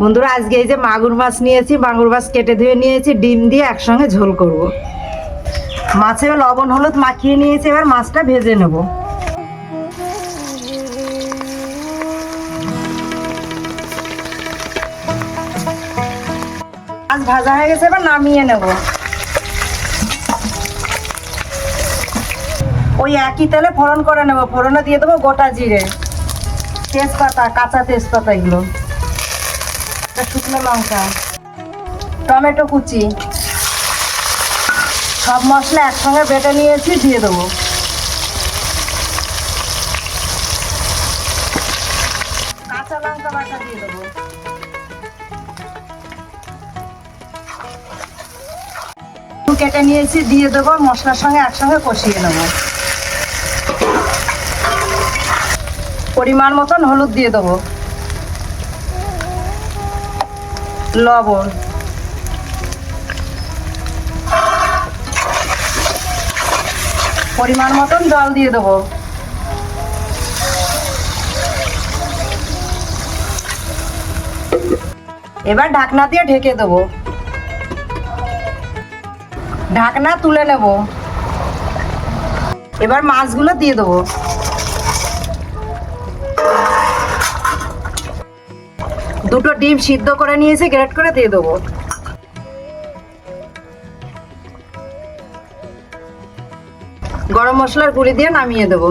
বন্ধুরা, আজকে এই যে মাগুর মাছ নিয়েছি, মাগুর মাছ কেটে ধুয়ে নিয়েছি, ডিম দিয়ে একসঙ্গে ঝোল করব। মাছে লবণ হলুদ মাখিয়ে নিয়েছি, এবার মাছটা ভেজে নেব। মাছ ভাজা হয়ে গেছে, এবার নামিয়ে নেব। ওই একই তেলে ফোড়ন করে নেব। ফোড়নে দিয়ে দেবো গোটা জিরে, তেজপাতা, কাঁচা তেজপাতা, এগুলো, শুকনো লঙ্কা, টমেটো কুচি, সব মশলা একসঙ্গে বেটে নিয়েছি, দিয়ে দেবো। কাঁচা লঙ্কা বাটা দিয়ে দেবো। কেটে নিয়েছি, দিয়ে দেবো। মশলার সঙ্গে একসঙ্গে কষিয়ে নেব। পরিমাণ মতন হলুদ দিয়ে দেবো, লবণ, পরিমাণ মতন জল দিয়ে দেবো। এবার ঢাকনা দিয়ে ঢেকে দেবো। ঢাকনা তুলে নেব। এবার মাছগুলো দিয়ে দেবো। দুটো ডিম সিদ্ধ করে নিয়েছি, গ্রেট করে দিয়ে দেবো। গরম মশলার গুঁড়ি দিয়ে নামিয়ে দেবো।